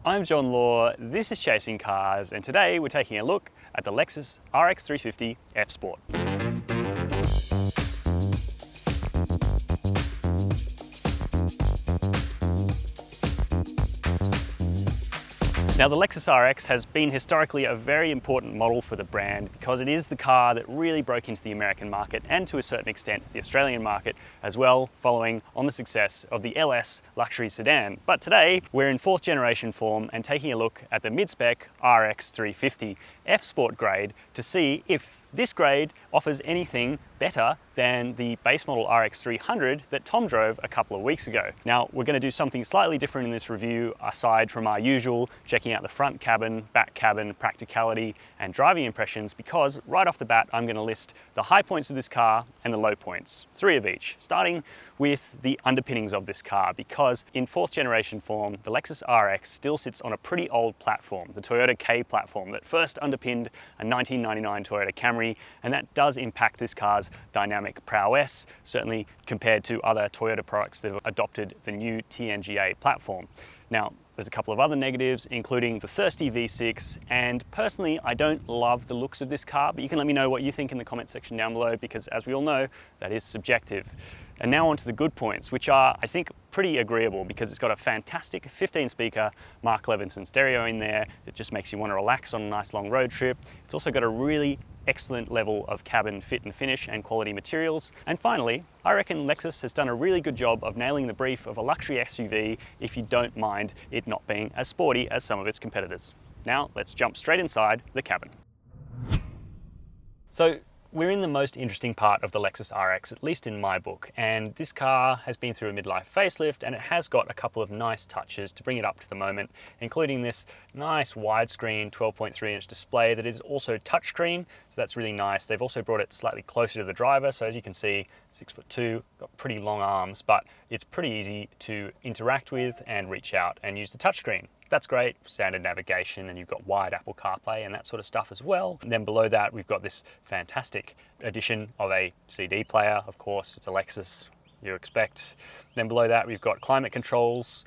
I'm John Law, this is Chasing Cars, and today we're taking a look at the Lexus RX 350 F Sport. Now, the Lexus RX has been historically a very important model for the brand because it is the car that really broke into the American market and to a certain extent the Australian market as well, following on the success of the LS luxury sedan. But today we're in fourth generation form and taking a look at the mid-spec RX 350 F Sport grade to see if this grade offers anything better than the base model RX 300 that Tom drove a couple of weeks ago. Now, we're going to do something slightly different in this review aside from our usual checking out the front cabin, back cabin, practicality and driving impressions, because right off the bat I'm going to list the high points of this car and the low points, three of each, starting with the underpinnings of this car, because in fourth generation form the Lexus RX still sits on a pretty old platform, the Toyota K platform that first underpinned a 1999 Toyota Camry, and that does impact this car's dynamic prowess, certainly compared to other Toyota products that have adopted the new TNGA platform. Now, there's a couple of other negatives, including the thirsty V6, and personally I don't love the looks of this car, but you can let me know what you think in the comment section down below, because as we all know, that is subjective. And now on to the good points, which are, I think, pretty agreeable, because it's got a fantastic 15-speaker Mark Levinson stereo in there that just makes you want to relax on a nice long road trip. It's also got a really excellent level of cabin fit and finish and quality materials. And finally, I reckon Lexus has done a really good job of nailing the brief of a luxury SUV if you don't mind it not being as sporty as some of its competitors. Now, let's jump straight inside the cabin. So, we're in the most interesting part of the Lexus RX, at least in my book, and this car has been through a midlife facelift and it has got a couple of nice touches to bring it up to the moment, including this nice widescreen 12.3-inch display that is also touchscreen, so that's really nice. They've also brought it slightly closer to the driver, so as you can see, 6'2", got pretty long arms, but it's pretty easy to interact with and reach out and use the touchscreen. That's great, standard navigation, and you've got wide Apple CarPlay and that sort of stuff as well. And then below that, we've got this fantastic addition of a CD player. Of course, it's a Lexus, you expect. Then below that, we've got climate controls.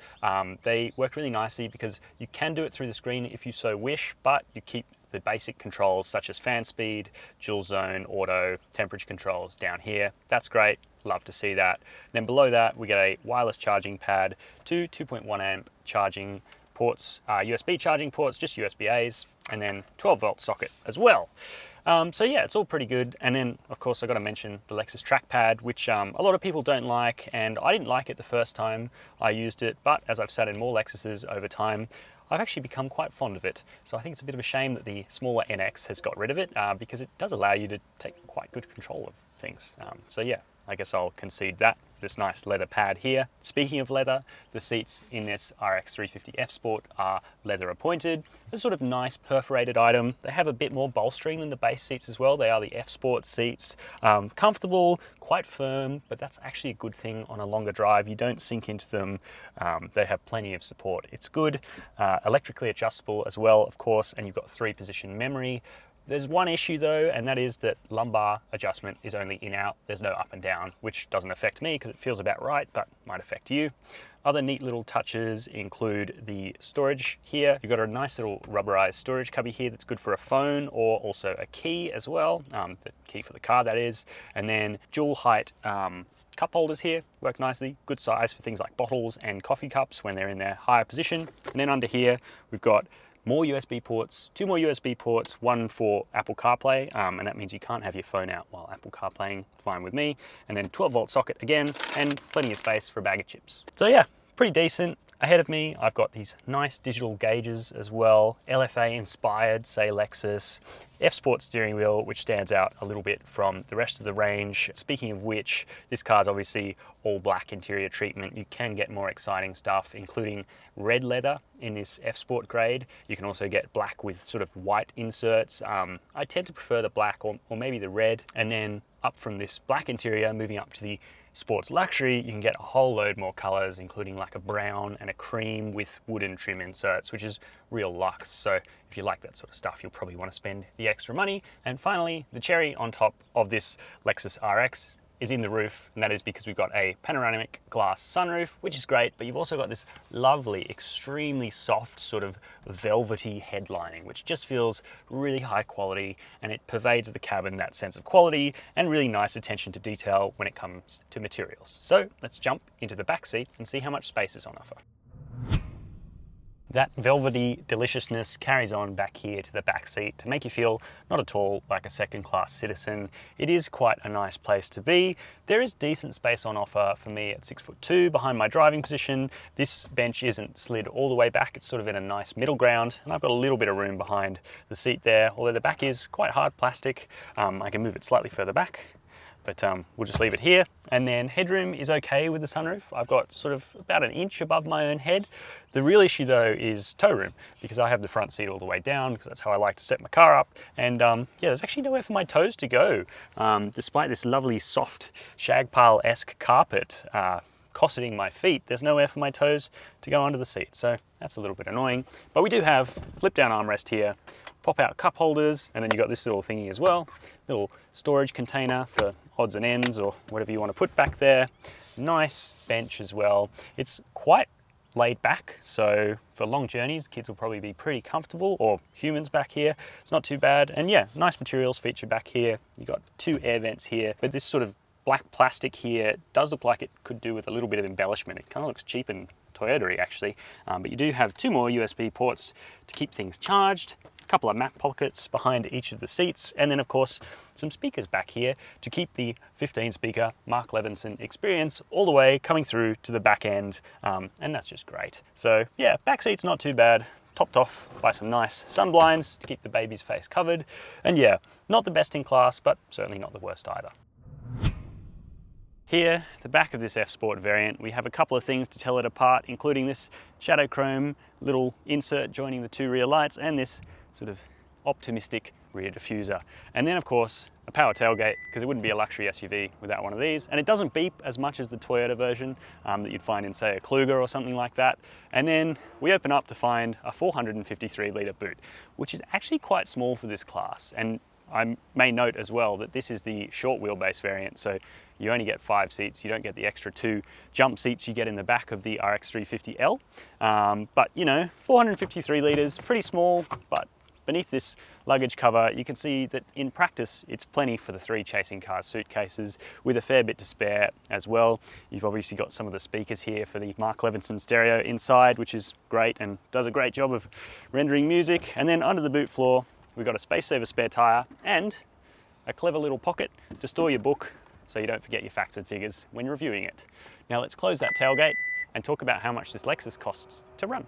They work really nicely because you can do it through the screen if you so wish, but you keep the basic controls such as fan speed, dual zone, auto, temperature controls down here. That's great. Love to see that. Then below that, we get a wireless charging pad, two 2.1 amp charging ports, USB charging ports, just USB-A's, and then 12-volt socket as well. So yeah, it's all pretty good. And then, of course, I've got to mention the Lexus trackpad, which a lot of people don't like, and I didn't like it the first time I used it, but as I've sat in more Lexuses over time, I've actually become quite fond of it. So I think it's a bit of a shame that the smaller NX has got rid of it, because it does allow you to take quite good control of things. So yeah, I guess I'll concede that. This nice leather pad here. Speaking of leather, the seats in this RX 350 F Sport are leather appointed. It's a sort of nice perforated item. They have a bit more bolstering than the base seats as well. They are the F Sport seats. Comfortable, quite firm, but that's actually a good thing on a longer drive. You don't sink into them. They have plenty of support. It's good. Electrically adjustable as well, of course, and you've got 3-position memory. There's one issue though, and that is that lumbar adjustment is only in-out. There's no up and down, which doesn't affect me because it feels about right, but might affect you. Other neat little touches include the storage here. You've got a nice little rubberized storage cubby here that's good for a phone or also a key as well, the key for the car that is. And then dual height cup holders here work nicely, good size for things like bottles and coffee cups when they're in their higher position. And then under here, we've got more USB ports, 2 more USB ports, one for Apple CarPlay, and that means you can't have your phone out while Apple CarPlaying, fine with me. And then 12-volt socket again, and plenty of space for a bag of chips. So yeah, pretty decent. Ahead of me, I've got these nice digital gauges as well, LFA inspired, say Lexus, F Sport steering wheel, which stands out a little bit from the rest of the range. Speaking of which, this car's obviously all black interior treatment. You can get more exciting stuff, including red leather in this F Sport grade. You can also get black with sort of white inserts. I tend to prefer the black or maybe the red. And then up from this black interior, moving up to the Sports Luxury, you can get a whole load more colors, including like a brown and a cream with wooden trim inserts, which is real luxe. So if you like that sort of stuff, you'll probably want to spend the extra money. And finally, the cherry on top of this Lexus RX is in the roof, and that is because we've got a panoramic glass sunroof, which is great, but you've also got this lovely, extremely soft sort of velvety headlining, which just feels really high quality, and it pervades the cabin that sense of quality and really nice attention to detail when it comes to materials. So let's jump into the back seat and see how much space is on offer. That velvety deliciousness carries on back here to the back seat to make you feel not at all like a second-class citizen. It is quite a nice place to be. There is decent space on offer for me at 6'2" behind my driving position. This bench isn't slid all the way back, it's sort of in a nice middle ground, and I've got a little bit of room behind the seat there, although the back is quite hard plastic. I can move it slightly further back. But we'll just leave it here. And then headroom is okay with the sunroof. I've got sort of about an inch above my own head. The real issue though is tow room, because I have the front seat all the way down because that's how I like to set my car up. And yeah, there's actually nowhere for my toes to go. Despite this lovely soft shag pile-esque carpet cosseting my feet, there's nowhere for my toes to go under the seat. So that's a little bit annoying. But we do have flip down armrest here, pop out cup holders, and then you've got this little thingy as well, little storage container for odds and ends or whatever you want to put back there. Nice bench as well. It's quite laid back, so for long journeys kids will probably be pretty comfortable, or humans back here. It's not too bad. And yeah, nice materials featured back here. You've got 2 air vents here, but this sort of black plastic here does look like it could do with a little bit of embellishment. It kind of looks cheap and Toyota-y actually, but you do have 2 more USB ports to keep things charged, a couple of map pockets behind each of the seats, and then of course some speakers back here to keep the 15-speaker Mark Levinson experience all the way coming through to the back end, and that's just great. So yeah, back seat's not too bad, topped off by some nice sun blinds to keep the baby's face covered, and yeah, not the best in class, but certainly not the worst either. Here, the back of this F-Sport variant, we have a couple of things to tell it apart, including this shadow chrome little insert joining the 2 rear lights and this sort of optimistic rear diffuser. And then of course, a power tailgate, because it wouldn't be a luxury SUV without one of these. And it doesn't beep as much as the Toyota version that you'd find in, say, a Kluger or something like that. And then we open up to find a 453-litre boot, which is actually quite small for this class. And I may note as well that this is the short wheelbase variant, so you only get 5 seats. You don't get the extra 2 jump seats you get in the back of the RX 350L. But you know, 453 litres, pretty small, but beneath this luggage cover, you can see that in practice, it's plenty for the 3 chasing cars suitcases with a fair bit to spare as well. You've obviously got some of the speakers here for the Mark Levinson stereo inside, which is great and does a great job of rendering music. And then under the boot floor, we've got a space saver spare tyre and a clever little pocket to store your book so you don't forget your facts and figures when reviewing it. Now let's close that tailgate and talk about how much this Lexus costs to run.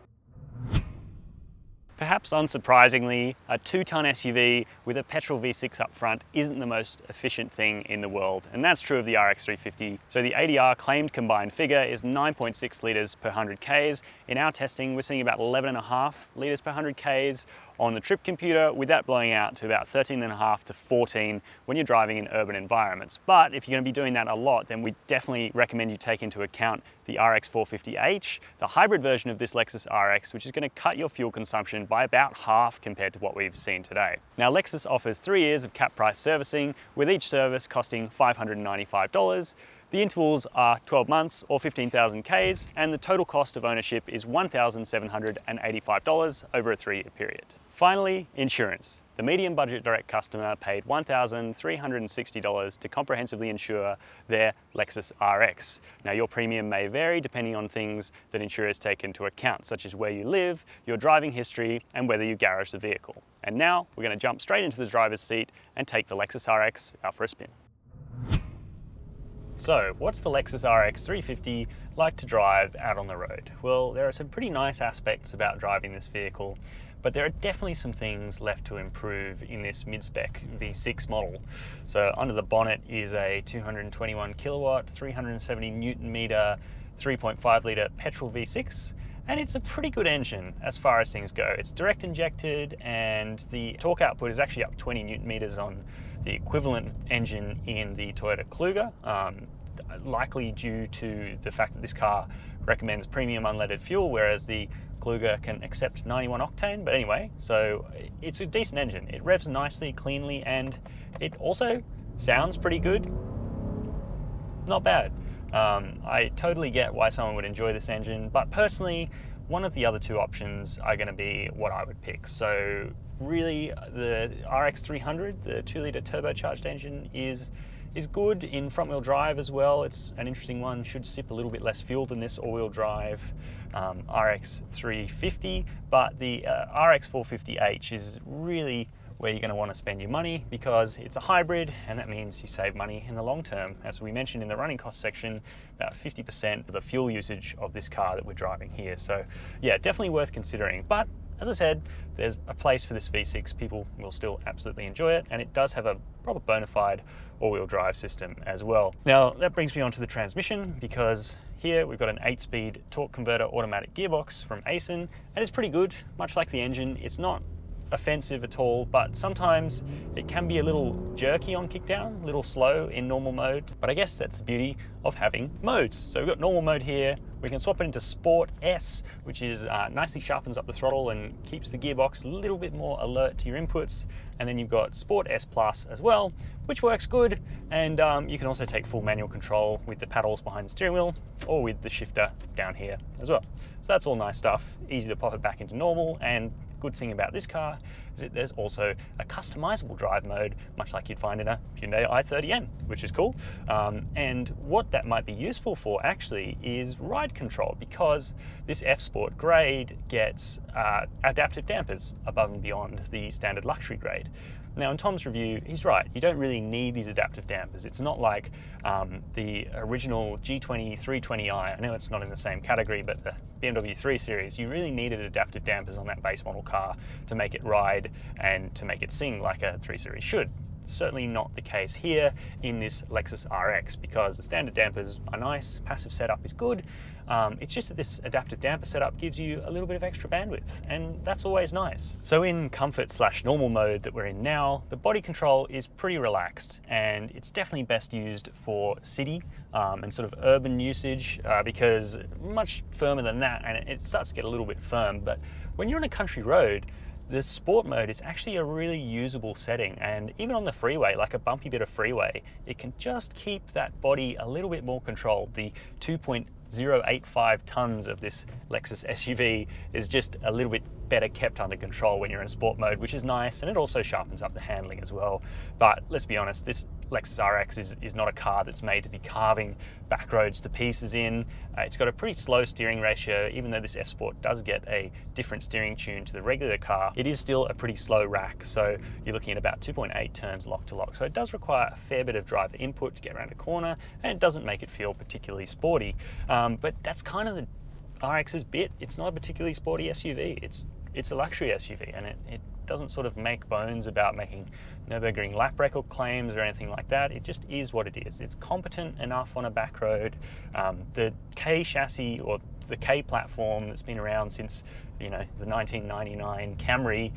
Perhaps unsurprisingly, a 2-ton SUV with a petrol V6 up front isn't the most efficient thing in the world, and that's true of the RX 350. So the ADR claimed combined figure is 9.6 litres per 100 Ks. In our testing, we're seeing about 11.5 litres per 100 Ks on the trip computer, with that blowing out to about 13.5 to 14 when you're driving in urban environments. But if you're going to be doing that a lot, then we definitely recommend you take into account the RX 450h, the hybrid version of this Lexus RX, which is going to cut your fuel consumption by about half compared to what we've seen today. Now, Lexus offers 3 years of cap price servicing, with each service costing $595. The intervals are 12 months or 15,000 Ks, and the total cost of ownership is $1,785 over a 3-year period. Finally, insurance. The medium budget direct customer paid $1,360 to comprehensively insure their Lexus RX. Now, your premium may vary depending on things that insurers take into account, such as where you live, your driving history, and whether you garage the vehicle. And now we're going to jump straight into the driver's seat and take the Lexus RX out for a spin. So, what's the Lexus RX 350 like to drive out on the road? Well, there are some pretty nice aspects about driving this vehicle, but there are definitely some things left to improve in this mid-spec V6 model. So under the bonnet is a 221 kilowatt, 370 Newton meter, 3.5 litre petrol V6, and it's a pretty good engine as far as things go. It's direct injected, and the torque output is actually up 20 Newton meters on the equivalent engine in the Toyota Kluger, likely due to the fact that this car recommends premium unleaded fuel, whereas the Kluger can accept 91 octane. But anyway, so it's a decent engine. It revs nicely, cleanly, and it also sounds pretty good. not bad. I totally get why someone would enjoy this engine, but personally, one of the other two options are going to be what I would pick. So really, the RX 300, the 2-litre turbocharged engine, is good in front-wheel drive as well. It's an interesting one, should sip a little bit less fuel than this all-wheel drive RX 350, but the RX 450h is really where you're going to want to spend your money, because it's a hybrid, and that means you save money in the long term. As we mentioned in the running cost section, about 50% of the fuel usage of this car that we're driving here. So yeah, definitely worth considering. But as I said, there's a place for this V6. People will still absolutely enjoy it, and it does have a proper bona fide all-wheel drive system as well. Now, that brings me on to the transmission, because here we've got an 8-speed torque converter automatic gearbox from Aisin, and it's pretty good. Much like the engine, it's not offensive at all, but sometimes it can be a little jerky on kickdown, a little slow in normal mode. But I guess that's the beauty of having modes. So we've got normal mode here. We can swap it into Sport S, which is nicely sharpens up the throttle and keeps the gearbox a little bit more alert to your inputs. And then you've got Sport S Plus as well, which works good. And you can also take full manual control with the paddles behind the steering wheel, or with the shifter down here as well. So that's all nice stuff. Easy to pop it back into normal. And good thing about this car is that there's also a customizable drive mode, much like you'd find in a Hyundai i30N, which is cool. And what that might be useful for actually is ride control, because this F Sport grade gets adaptive dampers above and beyond the standard luxury grade. Now, in Tom's review, he's right. You don't really need these adaptive dampers. It's not like the original G20 320i. I know it's not in the same category, but the BMW 3 Series, you really needed adaptive dampers on that base model car to make it ride and to make it sing like a 3 Series should. Certainly not the case here in this Lexus RX, because the standard dampers are nice, passive setup is good. It's just that this adaptive damper setup gives you a little bit of extra bandwidth, and that's always nice. So in comfort/normal mode that we're in now, the body control is pretty relaxed, and it's definitely best used for city and sort of urban usage, because much firmer than that, and it starts to get a little bit firm. But when you're on a country road, the sport mode is actually a really usable setting, and even on the freeway, like a bumpy bit of freeway, it can just keep that body a little bit more controlled. The 2.085 tons of this Lexus SUV is just a little bit better kept under control when you're in sport mode, which is nice, and it also sharpens up the handling as well. But let's be honest, this Lexus RX is not a car that's made to be carving back roads to pieces in. It's got a pretty slow steering ratio. Even though this F Sport does get a different steering tune to the regular car, it is still a pretty slow rack. So you're looking at about 2.8 turns lock to lock. So it does require a fair bit of driver input to get around a corner, and it doesn't make it feel particularly sporty. But that's kind of the RX's bit. It's not a particularly sporty SUV. It's a luxury SUV, and it doesn't sort of make bones about making Nürburgring lap record claims or anything like that. It just is what it is. It's competent enough on a back road. The K chassis, or the K platform that's been around since the 1999 Camry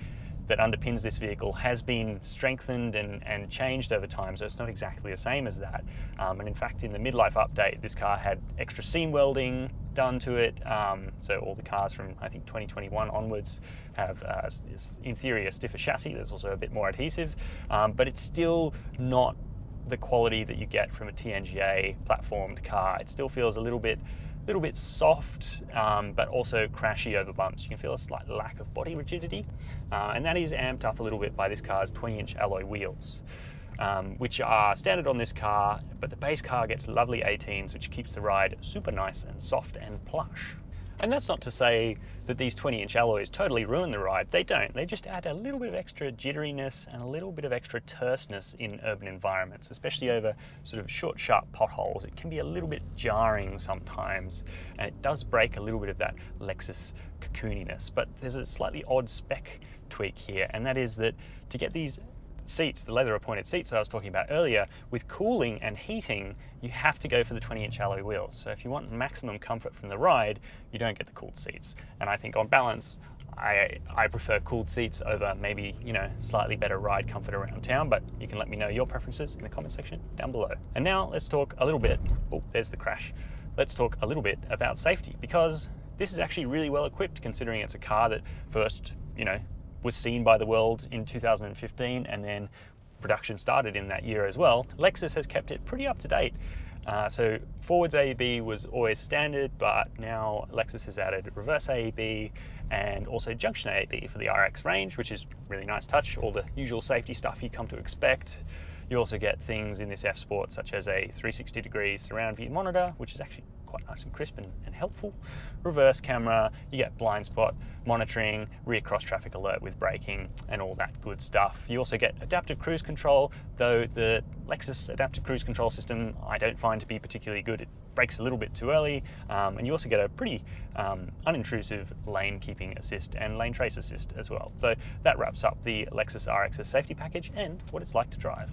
that underpins this vehicle, has been strengthened and changed over time, so it's not exactly the same as that. And in fact, in the midlife update, this car had extra seam welding done to it, so all the cars from I think 2021 onwards have in theory a stiffer chassis. There's also a bit more adhesive, but it's still not the quality that you get from a TNGA platformed car. It still feels a little bit soft, but also crashy over bumps. You can feel a slight lack of body rigidity, and that is amped up a little bit by this car's 20-inch alloy wheels, which are standard on this car, but the base car gets lovely 18s, which keeps the ride super nice and soft and plush. And that's not to say that these 20-inch alloys totally ruin the ride. They don't. They just add a little bit of extra jitteriness and a little bit of extra terseness in urban environments, especially over sort of short, sharp potholes. It can be a little bit jarring sometimes, and it does break a little bit of that Lexus cocooniness. But there's a slightly odd spec tweak here, and that is that to get these seats, the leather appointed seats that I was talking about earlier, with cooling and heating, you have to go for the 20-inch alloy wheels. So if you want maximum comfort from the ride, you don't get the cooled seats. And I think on balance, I prefer cooled seats over maybe, slightly better ride comfort around town, but you can let me know your preferences in the comment section down below. And now let's talk a little bit, oh, there's the crash. Let's talk a little bit about safety, because this is actually really well equipped, considering it's a car that first, was seen by the world in 2015, and then production started in that year as well. Lexus has kept it pretty up to date. So forwards AEB was always standard, but now Lexus has added reverse AEB and also junction AEB for the RX range, which is really nice touch, all the usual safety stuff you come to expect. You also get things in this F Sport such as a 360-degree surround view monitor, which is actually quite nice and crisp and helpful. Reverse camera, you get blind spot monitoring, rear cross traffic alert with braking and all that good stuff. You also get adaptive cruise control, though the Lexus adaptive cruise control system I don't find to be particularly good. It brakes a little bit too early, and you also get a pretty unintrusive lane keeping assist and lane trace assist as well. So that wraps up the Lexus RX's safety package and what it's like to drive.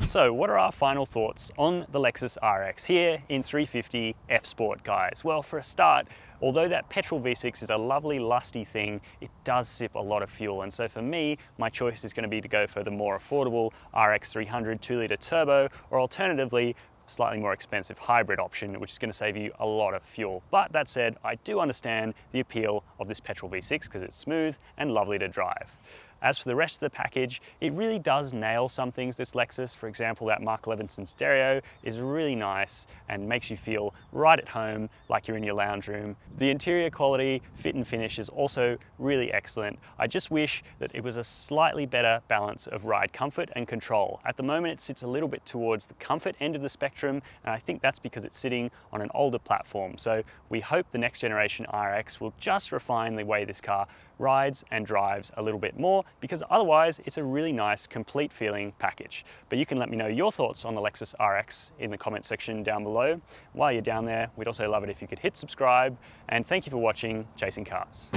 So what are our final thoughts on the Lexus RX here in 350 F Sport, guys? Well, for a start, although that petrol V6 is a lovely lusty thing, it does sip a lot of fuel. And so for me, my choice is going to be to go for the more affordable RX 300 2-litre turbo, or alternatively, slightly more expensive hybrid option, which is going to save you a lot of fuel. But that said, I do understand the appeal of this petrol V6 because it's smooth and lovely to drive. As for the rest of the package, it really does nail some things, this Lexus. For example, that Mark Levinson stereo is really nice and makes you feel right at home, like you're in your lounge room. The interior quality, fit and finish is also really excellent. I just wish that it was a slightly better balance of ride comfort and control. At the moment, it sits a little bit towards the comfort end of the spectrum, and I think that's because it's sitting on an older platform. So we hope the next generation RX will just refine the way this car rides and drives a little bit more, because otherwise it's a really nice, complete feeling package. But you can let me know your thoughts on the Lexus RX in the comment section down below. While you're down there, we'd also love it if you could hit subscribe, and thank you for watching Chasing Cars.